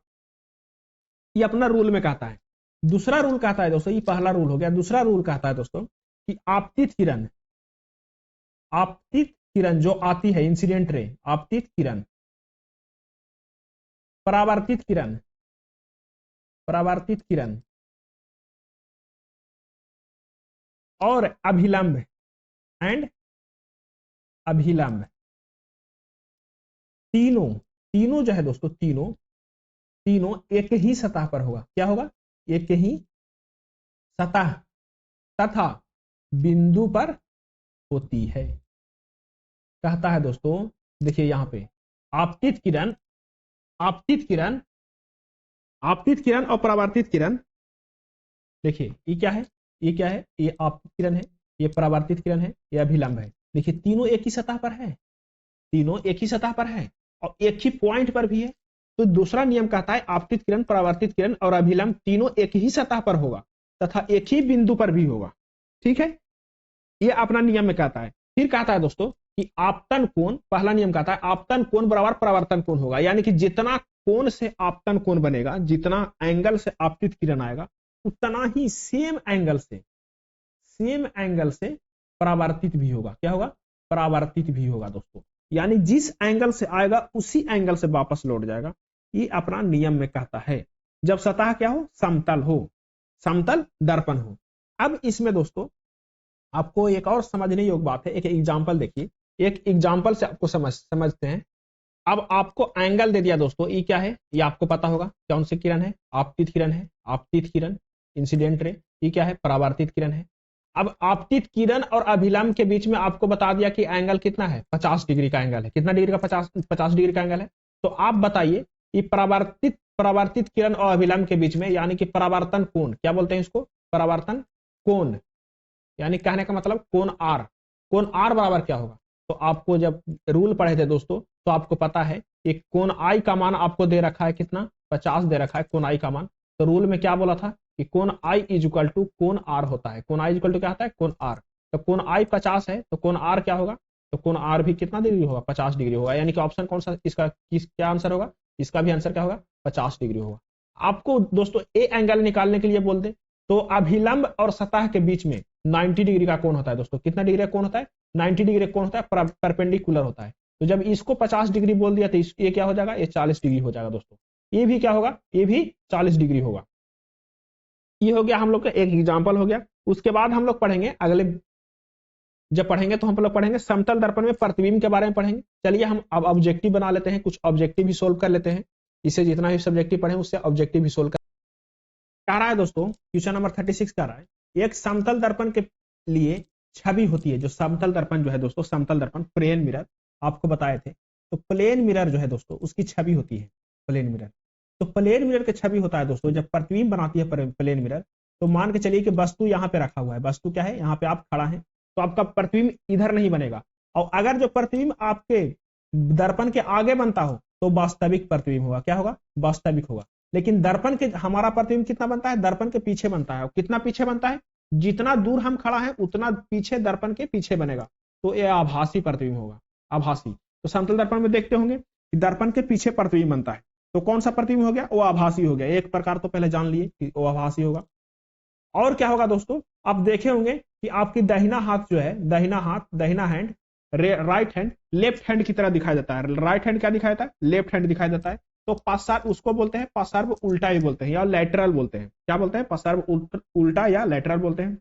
ये अपना रूल में कहता है। दूसरा रूल कहता है दोस्तों, ये पहला रूल हो गया, दूसरा रूल कहता है दोस्तों कि आपतित किरण, आपतित किरण जो आती है, इंसिडेंट रे, आपतित किरण, परावर्तित किरण, परावर्तित किरण और अभिलंब एंड अभिलंब, तीनों तीनों जो है दोस्तों, तीनों तीनों एक ही सतह पर होगा। क्या होगा? एक ही सतह तथा बिंदु पर होती है। कहता है दोस्तों, देखिए यहां पे आपतित किरण, आपतित किरण, आपतित किरण और परावर्तित किरण, देखिए ये क्या है, ये क्या है, ये आपतित किरण है, ये परावर्तित किरण है, ये अभिलंब है। देखिए तीनों एक ही सतह पर है, तीनों एक ही सतह पर है और एक ही पॉइंट पर भी है। तो दूसरा नियम कहता है आपतित किरण, परावर्तित किरण और अभिलंब तीनों एक ही सतह पर होगा तथा एक ही बिंदु पर भी होगा। ठीक है, ये अपना नियम में कहता है। फिर कहता है दोस्तों कि आपतन कोण, पहला नियम कहता है आपतन कोण बराबर परावर्तन कोण होगा, यानी कि जितना कोण से आपतन कोण बनेगा, जितना एंगल से आपतित किरण आएगा, उतना ही सेम एंगल से, सेम एंगल से परावर्तित भी होगा। क्या होगा? परावर्तित भी होगा दोस्तों, यानी जिस एंगल से आएगा उसी एंगल से वापस लौट जाएगा। ये अपना नियम में कहता है जब सतह क्या हो? समतल हो, समतल दर्पण हो। अब इसमें दोस्तों आपको एक और समझने योग्य बात है, एक एग्जांपल देखिए, एक एग्जांपल से आपको समझते हैं। अब आपको एंगल दे दिया दोस्तों, ये क्या है? ये आपको पता होगा कौन सी किरण है? आपतित किरण है, आपतित किरण, इंसिडेंट रे। ये क्या है? परावर्तित किरण है। अब आपतित किरण और अभिलंब के बीच में आपको बता दिया कि एंगल कितना है? 50 डिग्री का एंगल है। कितना डिग्री का? 50 डिग्री का एंगल है। तो आप बताइए कि परावर्तित परावर्तित किरण और अभिलंब के बीच में, यानी कि परावर्तन कोण, क्या बोलते हैं इसको? परावर्तन कोण, यानी कहने का मतलब कोण आर, कोण आर बराबर क्या होगा? तो आपको जब रूल पढ़े थे दोस्तों, तो आपको पता है कि कोण आई का मान आपको दे रखा है कितना? 50 दे रखा है कोण आई का मान। तो रूल में क्या बोला था कि कोण आई इज इक्वल टू कोण आर होता है। कोण आई इज इक्वल टू क्या होता है? कोण आर। तो कोण आई 50 है, तो कोण आर क्या होगा? तो कोण आर भी कितना डिग्री होगा? 50 डिग्री होगा। यानी कि ऑप्शन कौन सा इसका, क्या आंसर होगा? इसका भी आंसर क्या होगा? 50 डिग्री होगा। आपको दोस्तों ए एंगल निकालने के लिए बोल दे, तो अभिलंब और सतह के बीच में 90 डिग्री का कोण होता है दोस्तों। कितना डिग्री का कोण होता है? 90 डिग्री का कोण होता है, परपेंडिकुलर होता है। तो जब इसको 50 डिग्री बोल दिया तो ये क्या हो जाएगा? ये 40 डिग्री हो जाएगा दोस्तों। ये भी क्या होगा? ये भी 40 डिग्री होगा। ये हो गया हम लोग का एक एग्जाम्पल हो गया। उसके बाद हम लोग पढ़ेंगे अगले, जब पढ़ेंगे तो हम लोग पढ़ेंगे समतल दर्पण में प्रतिबिंब के बारे में पढ़ेंगे। चलिए हम अब ऑब्जेक्टिव बना लेते हैं, कुछ ऑब्जेक्टिव भी सोल्व कर लेते हैं। इससे जितना भी सब्जेक्टिव पढ़े उससे ऑब्जेक्टिव भी सोल्व कर। कह रहा है दोस्तों, क्वेश्चन नंबर 36 कह रहा है, एक समतल दर्पण के लिए छवि होती है। जो समतल दर्पण जो है दोस्तों, समतल दर्पण, प्लेन मिरर आपको बताए थे, तो प्लेन मिरर जो है दोस्तों उसकी छवि होती है, प्लेन मिरर। तो प्लेन मिरर की छवि होता है दोस्तों, जब प्रतिबिंब बनाती है प्लेन मिरर, तो मान के चलिए कि वस्तु यहाँ पे रखा हुआ है, वस्तु क्या है? यहाँ पे आप खड़ा है, तो आपका प्रतिबिंब इधर नहीं बनेगा। और अगर जो प्रतिबिंब आपके दर्पण के आगे बनता हो तो वास्तविक प्रतिबिंब होगा। क्या होगा? वास्तविक होगा। लेकिन दर्पण के, हमारा प्रतिबिंब कितना बनता है? दर्पण के पीछे बनता है। और कितना पीछे बनता है? जितना दूर हम खड़ा है उतना पीछे, दर्पण के पीछे बनेगा। तो ये आभासी प्रतिबिंब होगा, आभासी। तो समतल दर्पण में देखते होंगे कि दर्पण के पीछे प्रतिबिंब बनता है, तो कौन सा प्रतिबिंब हो गया? वो आभासी हो गया। एक प्रकार तो पहले जान लिए कि वो आभासी होगा। और क्या होगा दोस्तों? आप देखे होंगे कि आपकी दाहिना हाथ जो है, दाहिना हाथ, दाहिना hand, right hand left hand की तरह दिखाई देता है। राइट हैंड क्या दिखाई देता है? लेफ्ट हैंड दिखाई देता है। तो पार्श्व उसको बोलते हैं, पार्श्व उल्टा भी बोलते हैं या लेटरल बोलते हैं। क्या बोलते हैं? पार्श्व उल्टा या लेटरल बोलते हैं।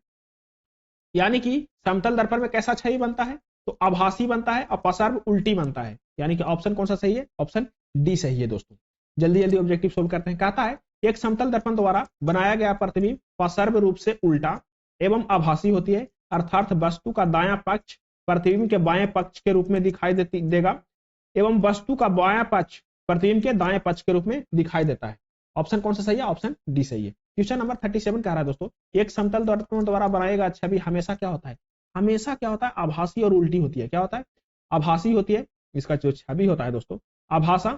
यानी कि समतल दर्पण में कैसा छवि बनता है? तो आभासी बनता है और पार्श्व उल्टी बनता है। यानी कि ऑप्शन कौन सा सही है? ऑप्शन डी सही है दोस्तों। जल्दी जल्दी ऑब्जेक्टिव सोल्व करते हैं। कहता है एक समतल दर्पण द्वारा बनाया गया प्रतिबिंब पार्श्व रूप से उल्टा एवं आभासी होती है, अर्थात वस्तु का दायां पक्ष प्रतिबिंब के बाएं पक्ष के रूप में दिखाई देगा एवं वस्तु का बायां पक्ष प्रतिबिंब के दाएं पक्ष के रूप में दिखाई देता है। ऑप्शन कौन सा सही है? ऑप्शन डी सही है। क्वेश्चन नंबर 37 कह रहा है दोस्तों, एक समतल दर्पण द्वारा बनाया गया छवि हमेशा क्या होता है? हमेशा क्या होता है? आभासी और उल्टी होती है। क्या होता है? आभासी होती है। इसका जो छवि होता है दोस्तों, आभासा,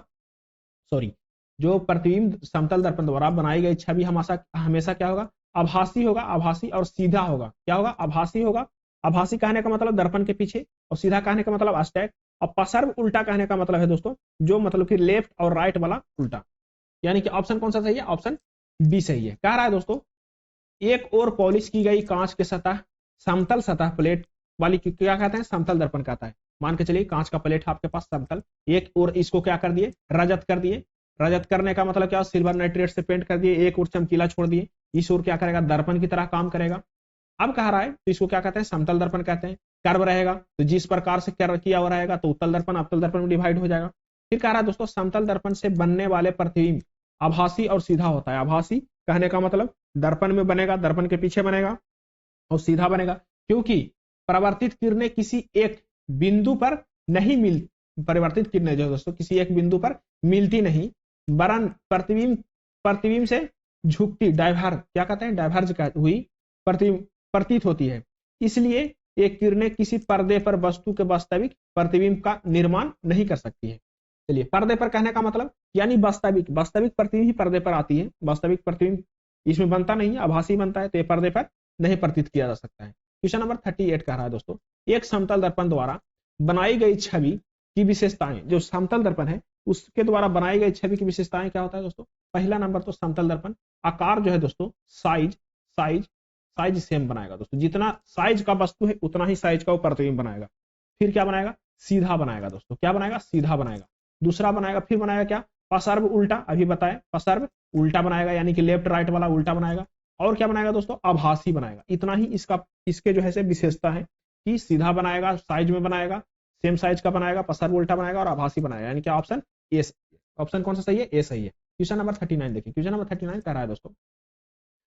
सॉरी, जो प्रतिबिंब समतल दर्पण द्वारा बनाई गई छवि हमेशा क्या होगा? आभासी होगा। आभासी और सीधा होगा। क्या होगा? आभासी होगा। आभासी कहने का मतलब दर्पण के पीछे, और सीधा कहने का मतलब अस्टैक, और पार्श्व उल्टा कहने का मतलब है दोस्तों जो मतलब कि लेफ्ट और राइट वाला उल्टा। यानी कि ऑप्शन कौन सा सही है? ऑप्शन बी सही है। कह रहा है दोस्तों एक और पॉलिश की गई कांच की सतह समतल सतह प्लेट वाली क्या कहते हैं, समतल दर्पण कहता है। मान के चलिए कांच का प्लेट है आपके पास समतल, एक और इसको क्या कर दिए, रजत कर दिए। रजत करने का मतलब क्या, सिल्वर नाइट्रेट से पेंट कर दिए, एक और चमकीला छोड़ दिए, इस और क्या करेगा, दर्पण की तरह काम करेगा। अब कह रहा है तो इसको क्या कहते हैं, समतल दर्पण कहते हैं। कर्व रहेगा तो जिस प्रकार से कर्व किया हुआ रहेगा तो उत्तल दर्पण अवतल दर्पण में डिवाइड हो जाएगा। फिर कह रहा है दोस्तों समतल दर्पण से बनने वाले प्रतिबिंब आभासी और सीधा होता है। आभासी कहने का मतलब दर्पण में बनेगा, दर्पण के पीछे बनेगा, और सीधा बनेगा क्योंकि परावर्तित किरणें किसी एक बिंदु पर नहीं मिल परिवर्तित किरणें जो दोस्तों किसी एक बिंदु पर मिलती नहीं, वरन प्रतिबिंब प्रतिबिंब से झुकती डाइवर्ज क्या कहते हैं, डाइवर्ज हुई प्रतीत होती है। इसलिए ये किरणें किसी पर्दे पर वस्तु के वास्तविक प्रतिबिंब का निर्माण नहीं कर सकती है। चलिए पर्दे पर कहने का मतलब यानी वास्तविक वास्तविक प्रतिबिंब ही पर्दे पर आती है, वास्तविक प्रतिबिंब इसमें बनता नहीं है, आभासी बनता है, तो ये पर्दे पर नहीं प्रतीत किया जा सकता है। क्वेश्चन नंबर 38 कह रहा है दोस्तों, एक समतल दर्पण द्वारा बनाई गई छवि की विशेषताएं, जो समतल दर्पण है उसके द्वारा बनाई गई छवि की विशेषताएं क्या होता है दोस्तों। पहला नंबर तो समतल दर्पण आकार जो है दोस्तों, साइज साइज साइज सेम बनाएगा दोस्तों, जितना साइज का वस्तु है उतना ही साइज का वो प्रतिबिंब बनाएगा। फिर क्या बनाएगा, सीधा बनाएगा दोस्तों, क्या बनाएगा, सीधा बनाएगा। दूसरा बनाएगा, फिर बनाएगा क्या, पसर्व उल्टा, अभी बताए पसर्व उल्टा बनाएगा, यानी कि लेफ्ट राइट वाला उल्टा बनाएगा। और क्या बनाएगा दोस्तों, आभासी बनाएगा। इतना ही इसके जो है से विशेषता है कि सीधा बनाएगा, साइज में बनाएगा, सेम साइज का बनाएगा, पसर्व उल्टा बनाएगा और आभासी बनाएगा, यानी कि ऑप्शन ए। ऑप्शन कौन सा सही है, ए सही है। क्वेश्चन नंबर 39 देखिए, क्वेश्चन नंबर 39 कह रहा है दोस्तों,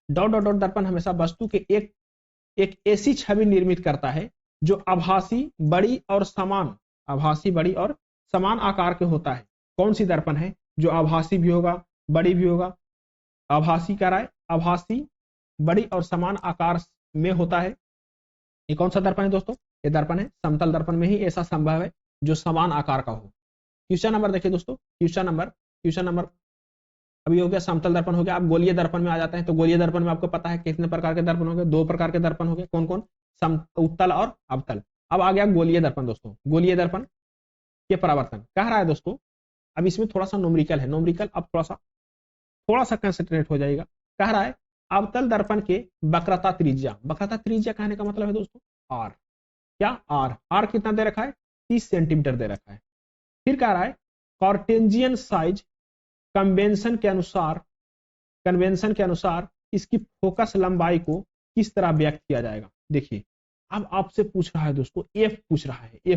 डॉट डॉट डॉट दर्पण हमेशा वस्तु के एक ऐसी छवि निर्मित करता है जो आभासी बड़ी और समान, आभासी बड़ी और समान आकार के होता है। कौन सी दर्पण है जो आभासी भी होगा, बड़ी भी होगा, आभासी कह रहा है, आभासी बड़ी और समान आकार में होता है। ये कौन सा दर्पण है दोस्तों, ये दर्पण है समतल दर्पण में ही ऐसा संभव है जो समान आकार का हो। क्वेश्चन नंबर देखिए दोस्तों, क्वेश्चन नंबर अभी हो गया समतल दर्पण हो गया। अब गोलीय दर्पण में आ जाते हैं, तो गोलीय दर्पण में आपको पता है कितने प्रकार के दर्पण हो गए, दो प्रकार के दर्पण हो गए, कौन कौन, उत्तल और अवतल। अब आ गया गोलीय दर्पण दोस्तों, गोलीय दर्पण के परावर्तन कह रहा है दोस्तों। अब इसमें थोड़ा सा नोमरिकल है, नोमरिकल अब थोड़ा सा कंसंट्रेट हो जाएगा। कह रहा है अवतल दर्पण के वक्रता त्रिज्या, वक्रता त्रिज्या कहने का मतलब है दोस्तों आर, क्या आर, आर कितना दे रखा है, 30 सेंटीमीटर दे रखा है। फिर कह रहा है कार्टेशियन साइज कन्वेंशन के अनुसार इसकी फोकस लंबाई को किस तरह व्यक्त किया जाएगा। देखिए अब आपसे पूछ रहा है दोस्तों, एफ पूछ रहा है कि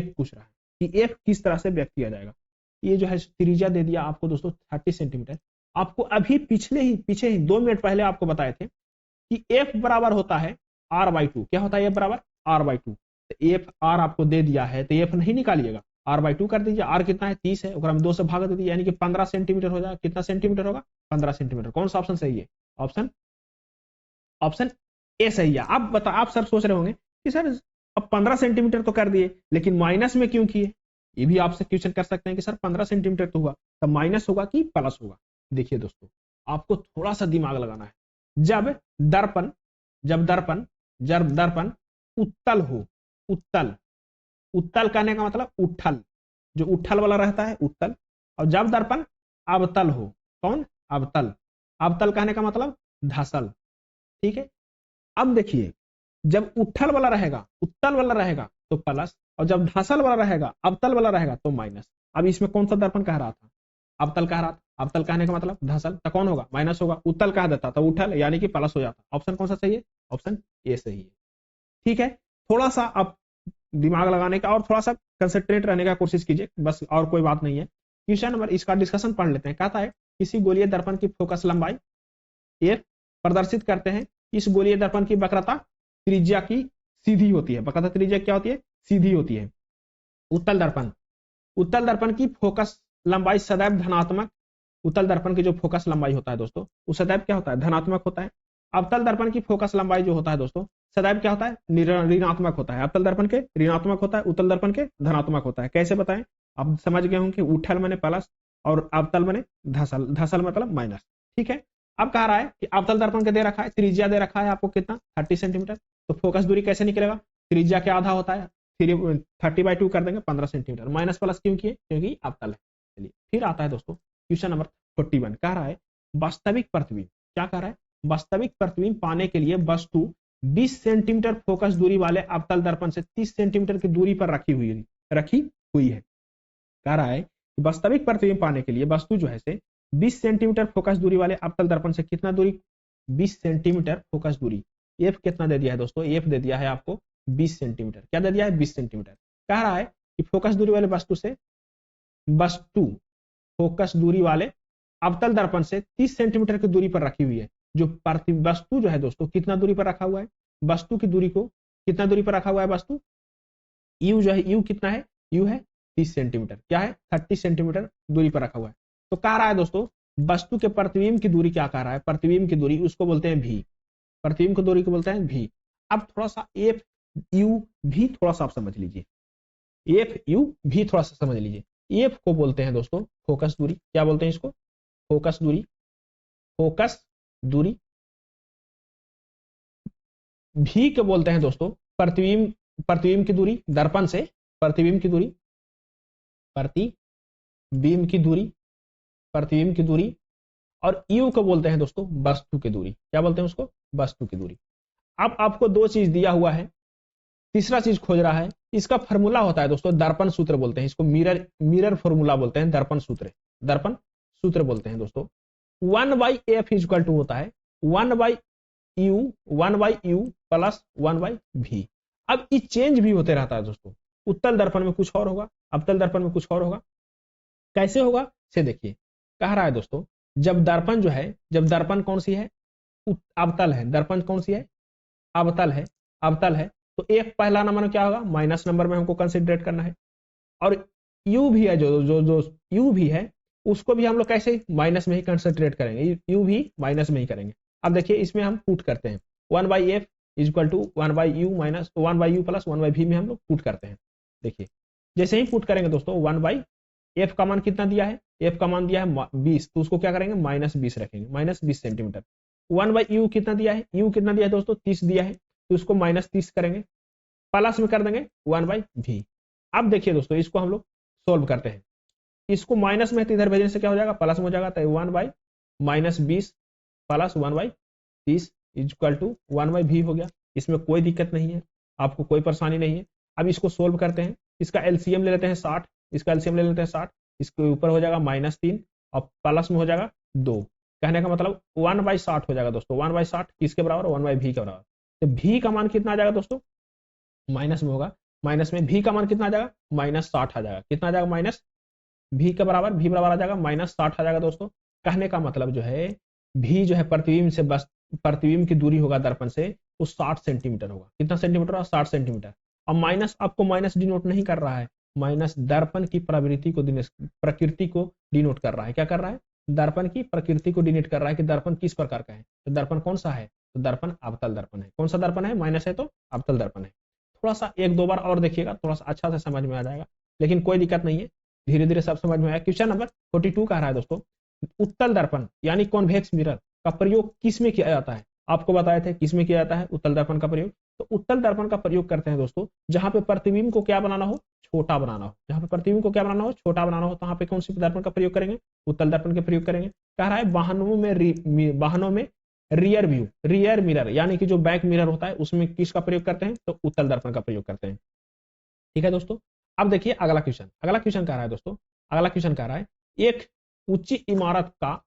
एफ किस तरह से व्यक्त किया जाएगा। ये जो है त्रिज्या दे दिया आपको दोस्तों 30 सेंटीमीटर। आपको अभी पीछे ही 2 मिनट पहले आपको बताए थे कि एफ बराबर होता है r/2। क्या होता है एफ बराबर r/2। एफ आर आपको दे दिया है तो एफ नहीं निकालिएगा, r/2 कर दीजिए। r कितना है 30 है, हम 2 से भाग दे दीजिए, यानी कि 15 सेंटीमीटर हो जाएगा। कितना सेंटीमीटर होगा, 15 सेंटीमीटर। कौन सा ऑप्शन सही है, ऑप्शन ए सही है। अब बता, आप सर सोच रहे होंगे कि सर अब 15 सेंटीमीटर तो कर दिए लेकिन माइनस में क्यों किए। ये भी आपसे क्वेश्चन कर सकते हैं कि सर 15 सेंटीमीटर तो हुआ, तब माइनस होगा कि प्लस होगा। देखिए दोस्तों आपको थोड़ा सा दिमाग लगाना है। जब दर्पण उत्तल हो, उत्तल कहने का मतलब उठल, जो उठल वाला रहता है उत्तल, और जब दर्पण अवतल हो, कौन, अवतल कहने का मतलब धसल। ठीक है, अब देखिए जब उठल वाला रहेगा, उत्तल वाला रहेगा तो प्लस, और जब धसल वाला रहेगा, अवतल वाला रहेगा तो माइनस। अब इसमें कौन सा दर्पण कह रहा था, अवतल कह रहा था। अवतल कहने का मतलब धसल, तो कौन होगा, माइनस होगा। उत्तल कह देता तो उठल, यानी कि प्लस हो जाता। ऑप्शन कौन सा सही है, ऑप्शन ए सही है। ठीक है, थोड़ा सा आप दिमाग लगाने का और थोड़ा सा कंसंट्रेट रहने का कोशिश कीजिए, बस और कोई बात नहीं है। क्वेश्चन नंबर इसका डिस्कशन पढ़ लेते हैं। कहता है किसी गोलीय दर्पण की फोकस लंबाई एफ प्रदर्शित करते हैं। इस गोलीय दर्पण की वक्रता त्रिज्या की सीधी होती है। वक्रता त्रिज्या क्या होती है, सीधी होती है। उत्तल दर्पण की फोकस लंबाई सदैव धनात्मक, उत्तल दर्पण की जो फोकस लंबाई होता है दोस्तों वो सदैव क्या होता है, धनात्मक होता है। अवतल दर्पण की फोकस लंबाई जो होता है दोस्तों सदैव क्या होता है, ऋणात्मक होता है। अवतल दर्पण के ऋणात्मक होता है, उत्तल दर्पण के धनात्मक होता है। कैसे बताएं, आप समझ गए होंगे कि उठल माने प्लस और अवतल माने धसल मतलब माइनस। ठीक है, अब कह रहा है कि अवतल दर्पण के दे रखा है, त्रिज्या दे रखा है आपको कितना, 30 सेंटीमीटर। तो फोकस दूरी कैसे निकलेगा, त्रिज्या के आधा होता है, 30/2 कर देंगे 15 सेंटीमीटर। माइनस प्लस क्यों किए, क्योंकि अवतल है। चलिए फिर आता है दोस्तों क्वेश्चन नंबर 41। कह रहा है वास्तविक प्रतिबिंब, क्या कह रहा है, वास्तविक प्रतिबिंब पाने के लिए वस्तु 20 सेंटीमीटर फोकस दूरी वाले अवतल दर्पण से 30 सेंटीमीटर की दूरी पर रखी हुई है। कह रहा है कि वास्तविक प्रतिबिंब पाने के लिए वस्तु जो है से 20 सेंटीमीटर फोकस दूरी वाले अवतल दर्पण से कितना दूरी, 20 सेंटीमीटर फोकस दूरी। एफ कितना दे दिया है दोस्तों, एफ दे दिया है आपको 20 सेंटीमीटर। क्या दे दिया है, 20 सेंटीमीटर। कह रहा है कि फोकस दूरी वाले वस्तु फोकस दूरी वाले अवतल दर्पण से 30 सेंटीमीटर की दूरी पर रखी हुई है। जो वस्तु जो है दोस्तों कितना दूरी पर रखा हुआ है, वस्तु की दूरी को कितना दूरी पर रखा हुआ है, वस्तु यू जो है, यू कितना है, यू है 30 सेंटीमीटर, क्या है 30 सेंटीमीटर दूरी पर रखा हुआ है। तो कह रहा है दोस्तों वस्तु के प्रतिबिंब की दूरी क्या कह रहा है, प्रतिबिंब की दूरी उसको बोलते हैं भी, प्रतिबिंब की दूरी को बोलते हैं भी। अब थोड़ा सा एफ यू भी थोड़ा सा आप समझ लीजिए, एफ यू भी थोड़ा सा समझ लीजिए। एफ को बोलते हैं दोस्तों फोकस दूरी, क्या बोलते हैं इसको, फोकस दूरी, फोकस दूरी। भी को बोलते हैं दोस्तों प्रतिबिंब की दूरी, दर्पण से प्रतिबिंब की दूरी, प्रतिबिंब की दूरी, प्रतिबिंब की दूरी। और यू को बोलते हैं दोस्तों वस्तु की दूरी, क्या बोलते हैं उसको, वस्तु की दूरी। अब आपको दो चीज दिया हुआ है, तीसरा चीज खोज रहा है। इसका फॉर्मूला होता है दोस्तों दर्पण सूत्र बोलते हैं इसको, मिरर फॉर्मूला बोलते हैं, दर्पण सूत्र बोलते हैं दोस्तों। 1/f इक्वल टू होता है 1/u प्लस 1/v। अब ये चेंज भी होते रहता है दोस्तों, उत्तल दर्पण में कुछ और होगा, अवतल दर्पण में कुछ और होगा। कैसे होगा से देखिए, कह रहा है दोस्तों जब दर्पण जो है, जब दर्पण कौन सी है, अवतल है, दर्पण कौन सी है, अवतल है, अवतल है। तो एक पहला नंबर क्या होगा, माइनस नंबर में हमको कंसिडरेट करना है। और यू भी है, जो यू भी है उसको भी हम लोग कैसे माइनस में ही कंसिडरेट करेंगे, यू भी माइनस में ही करेंगे। अब देखिए इसमें हम पुट करते हैं 1/f equal to 1/u minus 1/u plus 1/v में हम लोग पुट करते हैं। देखिए जैसे ही पुट करेंगे दोस्तों 1/f का मान कितना दिया है, f का मान दिया है 20, तो उसको क्या करेंगे माइनस 20 रखेंगे, माइनस 20 सेंटीमीटर। 1/u कितना दिया है, u कितना दिया है दोस्तों 30 दिया है, तो उसको माइनस 30 करेंगे, प्लस में कर देंगे 1/v। अब देखिए दोस्तों इसको हम लोग सोल्व करते हैं, इसको माइनस में इधर भेजने से क्या हो जाएगा, प्लस में हो जाएगा। तो 1/-20 प्लस 1/30 इक्वल टू 1/v हो गया। इसमें कोई दिक्कत नहीं है, आपको कोई परेशानी नहीं है। अब इसको सोल्व करते हैं, इसका एलसीएम ले लेते हैं 60, इसका एलसीएम ले लेते हैं 60, इसके ऊपर हो जाएगा -3 और प्लस में हो जाएगा 2। कहने का मतलब 1/60 हो जाएगा दोस्तों, 1/60 किसके बराबर, 1/v के बराबर। तो v का मान कितना आ जाएगा दोस्तों, माइनस में होगा, माइनस में v का मान कितना आ जाएगा, -60 आ जाएगा। कितना आ जाएगा, माइनस v के बराबर, v बराबर आ जाएगा -60 आ जाएगा दोस्तों। कहने का मतलब जो है v जो है प्रतिबिंब से, बस प्रतिबिंब की दूरी होगा दर्पण से वो 60 सेंटीमीटर होगा। कितना सेंटीमीटर होगा, 60 सेंटीमीटर। अब माइनस आपको माइनस डिनोट नहीं कर रहा है, माइनस दर्पण की प्रकृति को डिनोट कर रहा है। क्या कर रहा है, दर्पण की प्रकृति को डिनोट कर रहा है कि दर्पण किस प्रकार का है। तो दर्पण कौन सा है, तो दर्पण अवतल दर्पण है। कौन सा दर्पण है, माइनस है तो अवतल दर्पण है। थोड़ा सा एक दो बार और देखिएगा, थोड़ा सा अच्छा से समझ में आ जाएगा, लेकिन कोई दिक्कत नहीं है, धीरे धीरे सब समझ में आया। क्वेश्चन नंबर 42 कह रहा है दोस्तों उत्तल दर्पण यानी कॉन्वेक्स मिरर का प्रयोग किस में किया जाता है। आपको बताए थे किस में किया जाता है उत्तल दर्पण का प्रयोग। तो उत्तल दर्पण का प्रयोग करते हैं दोस्तों जहां पे प्रतिबिंब को क्या बनाना हो, छोटा बनाना हो। जहां पे प्रतिबिंब को क्या बनाना हो, छोटा बनाना हो, तो वहां पे कौन सी दर्पण का प्रयोग करेंगे, उत्तल दर्पण के प्रयोग करेंगे। कह रहा है वाहनों में रियर मिरर यानी कि जो बैक मिरर होता है उसमें किसका प्रयोग करते हैं, तो उत्तल दर्पण का प्रयोग करते हैं। ठीक है दोस्तों। अब देखिए अगला क्वेश्चन कह रहा है दोस्तों, अगला क्वेश्चन कह रहा है एक ऊंची इमारत का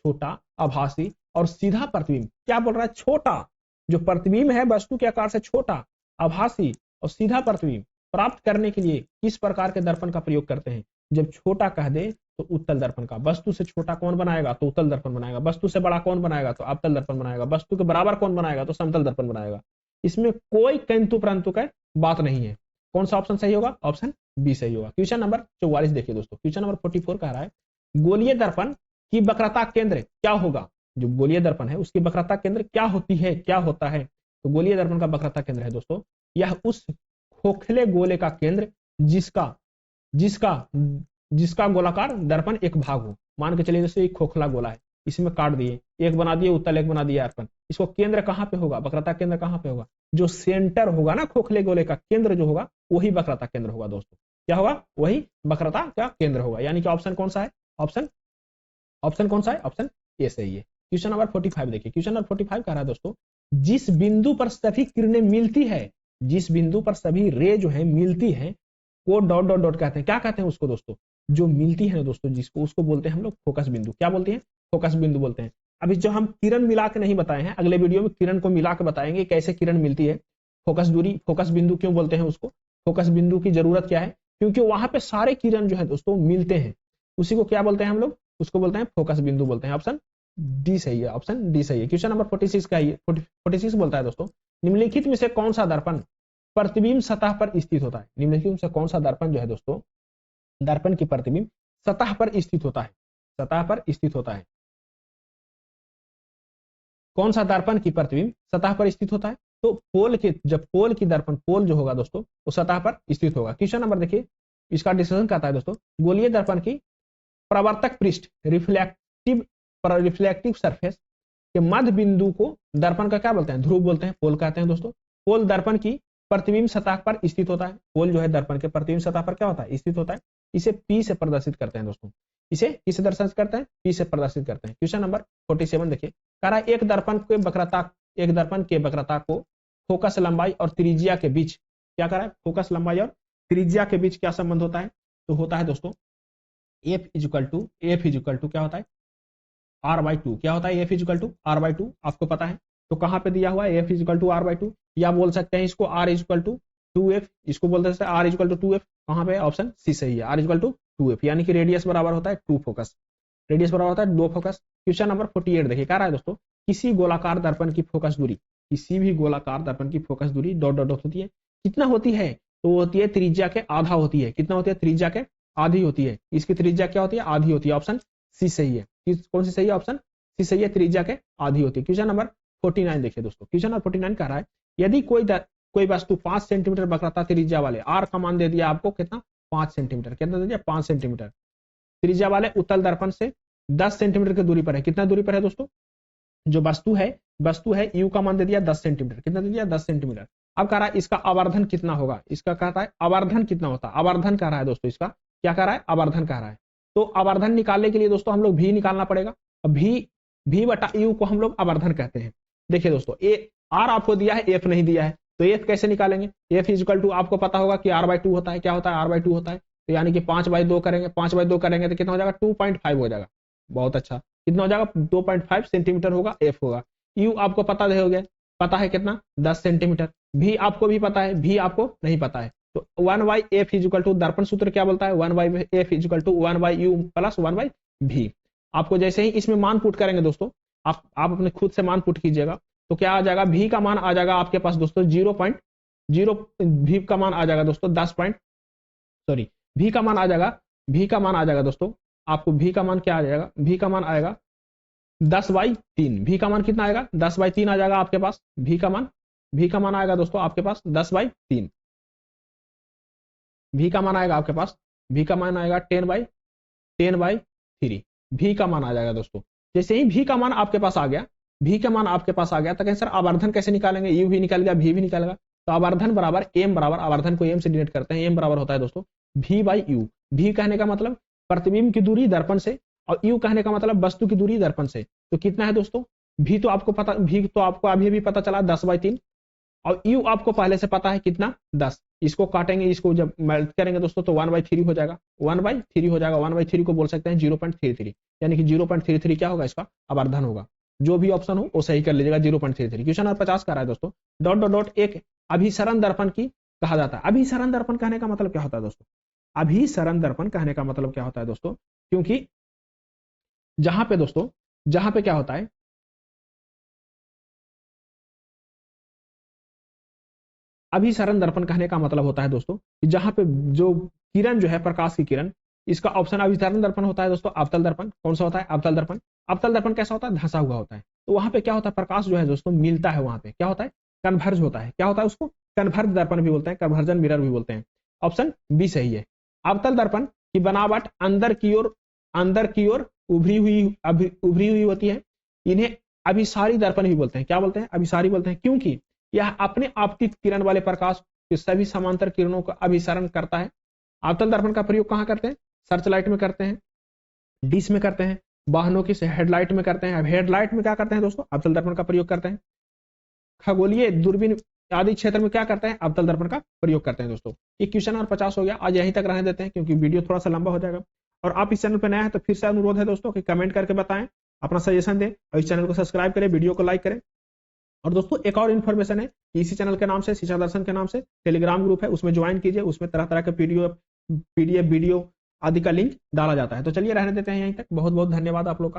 छोटा आभासी और सीधा प्रतिबिंब, क्या बोल रहा है, छोटा जो प्रतिबिंब है वस्तु के आकार से छोटा, आभासी और सीधा प्रतिबिंब प्राप्त करने के लिए किस प्रकार के दर्पण का प्रयोग करते हैं। जब छोटा कह दे तो उत्तल दर्पण का, वस्तु से छोटा कौन बनाएगा, तो उत्तल दर्पण बनाएगा। वस्तु से बड़ा कौन बनाएगा, तो अवतल दर्पण बनाएगा। वस्तु के बराबर कौन बनाएगा, तो समतल दर्पण बनाएगा। इसमें कोई किंतु परंतु का बात नहीं है। कौन सा ऑप्शन सही होगा, ऑप्शन बी सही होगा। क्वेश्चन नंबर 44 देखिए दोस्तों, क्वेश्चन नंबर 44 कह रहा है गोलीय दर्पण की वक्रता केंद्र क्या होगा। जो गोलीय दर्पण है उसकी वक्रता केंद्र क्या होती है, क्या होता है। तो गोलीय दर्पण का वक्रता केंद्र है दोस्तों यह उस खोखले गोले का केंद्र जिसका गोलाकार दर्पण एक भाग हो। मान के चलिए जैसे एक खोखला गोला है, इसमें काट दिए, एक बना दिए उत्तल, एक बना दिया अर्पण। इसको केंद्र कहां पे होगा, वक्रता केंद्र कहां पे होगा, जो सेंटर होगा ना खोखले गोले का केंद्र जो होगा वही वक्रता केंद्र होगा दोस्तों। क्या होगा, वही वक्रता का केंद्र होगा। यानी कि ऑप्शन कौन सा है, ऑप्शन कौन सा है, ऑप्शन ये सही है। क्वेश्चन नंबर 45 देखिए, क्वेश्चन नंबर 45 कह रहा है दोस्तों, जिस बिंदु पर सभी किरणें मिलती है, जिस बिंदु पर सभी रे जो है मिलती है, वो डॉट डॉट डॉट कहते हैं। क्या कहते हैं उसको दोस्तों? जो मिलती है ना दोस्तों, जिसको उसको बोलते हैं हम लोग फोकस बिंदु। क्या बोलते हैं? फोकस बिंदु बोलते हैं। अभी जो हम किरण मिला के नहीं बताए हैं, अगले वीडियो में किरण को मिला के बताएंगे कैसे किरण मिलती है। फोकस दूरी, फोकस बिंदु क्यों बोलते हैं उसको, फोकस बिंदु की जरूरत क्या है, क्योंकि वहां पे सारे किरण जो है दोस्तों मिलते हैं, उसी को क्या बोलते हैं हम लोग, उसको बोलते हैं फोकस बिंदु बोलते हैं। ऑप्शन डी सही है, ऑप्शन डी सही है। क्वेश्चन नंबर 46 का है, 46 बोलता है दोस्तों, निम्नलिखित में से कौन सा दर्पण प्रतिबिंब सतह पर स्थित होता है? निम्नलिखित में से कौन सा दर्पण जो है दोस्तों, दर्पण की प्रतिबिंब सतह पर स्थित होता है, सतह पर स्थित होता है। कौन सा दर्पण की प्रतिबिंब सतह पर स्थित होता है? तो पोल के, जब पोल की दर्पण, पोल जो होगा दोस्तों वो सतह पर स्थित होगा। क्वेश्चन नंबर देखिए, इसका डिस्कशन कहता है दोस्तों, गोलीय दर्पण की प्रवर्तक पृष्ठ रिफ्लेक्टिव सरफेस के मध्य बिंदु को दर्पण का क्या बोलते हैं? ध्रुव बोलते हैं, पोल कहते हैं दोस्तों। पोल दर्पण की प्रतिबिंब सतह पर स्थित होता है। पोल जो है दर्पण के प्रतिबिंब सतह पर क्या होता है? स्थित होता है। इसे पी से प्रदर्शित करते हैं दोस्तों, इसे किसे दर्शित करते हैं? पी से प्रदर्शित करते हैं। क्वेश्चन नंबर 47 देखिए, कह रहा है एक दर्पण के वक्रता को फोकस लंबाई और त्रिज्या के बीच क्या कर रहा है? फोकस लंबाई और त्रिज्या के बीच क्या संबंध होता है? तो होता है दोस्तों एफ इजिकल टू क्या होता है? R by two. क्या होता है? F equal to R by two, आपको पता है। तो कहां पे दिया हुआ है? F equal to R by two, या बोल सकते हैं इसको आर इजिकल टू 2f, इसको बोल सकते हैं आर इजिकल टू 2f। कहां पे? ऑप्शन सी सही है, आर इजिकल टू 2f, यानी कि रेडियस बराबर होता है 2 फोकस, रेडियस बराबर होता है 2 फोकस। क्वेश्चन नंबर 48 देखिए, कह रहा है दोस्तों, किसी गोलाकार दर्पण की फोकस दूरी, किसी भी गोलाकार दर्पण की फोकस दूरी डॉट डॉट डॉट होती है, कितना होती है? तो होती है त्रिज्या के आधा होती है। कितना होती है? त्रिज्या के आधी होती है। इसकी त्रिज्या क्या होती है? आधी होती है। ऑप्शन सी सही है। कौन सी सही है? ऑप्शन सी सही है, त्रिज्या के आधी होती है। क्वेश्चन नंबर 49 देखिए दोस्तों, क्वेश्चन नंबर 49 कह रहा है, यदि कोई वस्तु 5 सेंटीमीटर वक्रता त्रिज्या वाले, आर का मान दे दिया आपको कितना? 5 सेंटीमीटर। कितना दे दिया? 5 सेंटीमीटर त्रिज्या वाले उत्तल दर्पण से 10 सेंटीमीटर की दूरी पर है। कितना दूरी पर है दोस्तों? जो वस्तु है यू का मान दे दिया 10 सेंटीमीटर। कितना दे दिया? 10 सेंटीमीटर। अब कह रहा है इसका आवर्धन कितना होगा? इसका कहता है आवर्धन कितना होता है? आवर्धन कह रहा है दोस्तों, इसका क्या कह रहा है? आवर्धन कह रहा है। तो आवर्धन निकालने के लिए दोस्तों हम लोग भी निकालना पड़ेगा। भी बटा यू को हम लोग आवर्धन कहते हैं। देखिए दोस्तों, ए आर आपको दिया है, एफ नहीं दिया है, तो एफ कैसे निकालेंगे? एफ इजिकल टू आपको पता होगा कि आर बाई टू होता है। क्या होता है? आर बाई टू होता है। तो यानी कि 5/2 करेंगे, 5/2 करेंगे तो कितना हो जाएगा? 2.5 हो जाएगा। बहुत अच्छा, कितना हो जाएगा? 2.5 सेंटीमीटर होगा, एफ होगा। यू आपको पता होगा, पता है कितना? 10 सेंटीमीटर। भी आपको भी पता है, भी आपको नहीं पता है। तो 1/f इजिकल टू, दर्पण सूत्र क्या बोलता है? 1/f is equal to 1/u plus 1/v। आपको जैसे ही इसमें मान पुट करेंगे दोस्तों, आप अपने खुद से मान पुट कीजिएगा, तो क्या आ जाएगा? भी का मान आ जाएगा आपके पास दोस्तों 0.0, भी का मान आ जाएगा दोस्तों 10 सॉरी, भी का मान आ जाएगा दोस्तों, आपको भी का मान क्या आ जाएगा? भी का मान आएगा 10/3। भी का मान कितना आएगा? 10/3 आ जाएगा आपके पास। भी का मान आएगा दोस्तों आपके पास 10/3। भी का मान आएगा आपके पास, भी का मान आएगा 10/3। भी का मान आ जाएगा दोस्तों। जैसे ही भी का मान आपके पास आ गया, तो कहें सर आवर्धन कैसे निकालेंगे? यू भी निकल गया, भी निकलेगा। तो आवर्धन बराबर एम बराबर, आवर्धन को एम से डिनोट करते हैं, एम बराबर होता है दोस्तों भी बाई यू। भी कहने का मतलब प्रतिबिंब की दूरी दर्पण से, और यू कहने का मतलब वस्तु की दूरी दर्पण से। तो कितना है दोस्तों? भी तो आपको अभी भी पता चला 10/3, और यू आपको पहले से पता है कितना? 10। इसको काटेंगे, इसको जब मल्ट करेंगे दोस्तों तो 1/3 हो जाएगा, 1/3 हो जाएगा। 1/3 को बोल सकते हैं 0.33, यानी कि 0.33 क्या होगा? इसका आवर्धन होगा। जो भी ऑप्शन हो वो सही कर लीजिएगा, 0.33। क्वेश्चन नंबर 50 का रहा है दोस्तों, डॉट डॉट डॉट एक अभिसरण दर्पण की कहा जाता है। अभिसरण दर्पण कहने का मतलब क्या होता है दोस्तों? अभिसरण दर्पण कहने का मतलब क्या होता है दोस्तों? क्योंकि जहां पे क्या होता है, अभिसरण दर्पण कहने का मतलब होता है दोस्तों कि जहां पे जो किरण जो है, प्रकाश की किरण, इसका ऑप्शन अभिसरण दर्पण होता है दोस्तों। अवतल दर्पण कौन सा होता है? अवतल दर्पण। अवतल दर्पण कैसा होता है? धंसा हुआ होता है। तो वहां पे क्या होता है? प्रकाश जो है दोस्तों मिलता है, वहां पे क्या होता है? कन्वर्ज होता है। क्या होता है? उसको कन्वर्ज दर्पण भी बोलते हैं, कन्वर्जन मिरर भी बोलते हैं। ऑप्शन बी सही है। अवतल दर्पण की बनावट अंदर की ओर उभरी हुई होती है। इन्हें अभिसारी दर्पण भी बोलते हैं। क्या बोलते हैं? अभिसारी बोलते हैं, क्योंकि यह अपने आपतित किरण वाले प्रकाश के सभी समांतर किरणों का अभिसरण करता है। अवतल दर्पण का प्रयोग कहां करते हैं? सर्च लाइट में करते हैं, डिश में करते हैं, वाहनों की हेडलाइट में करते हैं। अब हेडलाइट में क्या करते हैं दोस्तों, अवतल दर्पण का प्रयोग करते हैं। खगोलीय दूरबीन आदि क्षेत्र में क्या करते हैं, अवतल दर्पण का प्रयोग करते हैं दोस्तों। ये क्वेश्चन और 50 हो गया, आज यहीं तक रहने देते हैं क्योंकि वीडियो थोड़ा सा लंबा हो जाएगा। और आप इस चैनल पर नया है तो फिर से अनुरोध है दोस्तों कि कमेंट करके बताएं, अपना सजेशन दें और इस चैनल को सब्सक्राइब करें, वीडियो को लाइक करें। और दोस्तों एक और इन्फॉर्मेशन है कि इसी चैनल के नाम से, शिक्षा दर्शन के नाम से टेलीग्राम ग्रुप है, उसमें ज्वाइन कीजिए। उसमें तरह तरह के पीडीएफ वीडियो आदि का लिंक डाला जाता है। तो चलिए रहने देते हैं यहीं तक। बहुत बहुत धन्यवाद आप लोग का।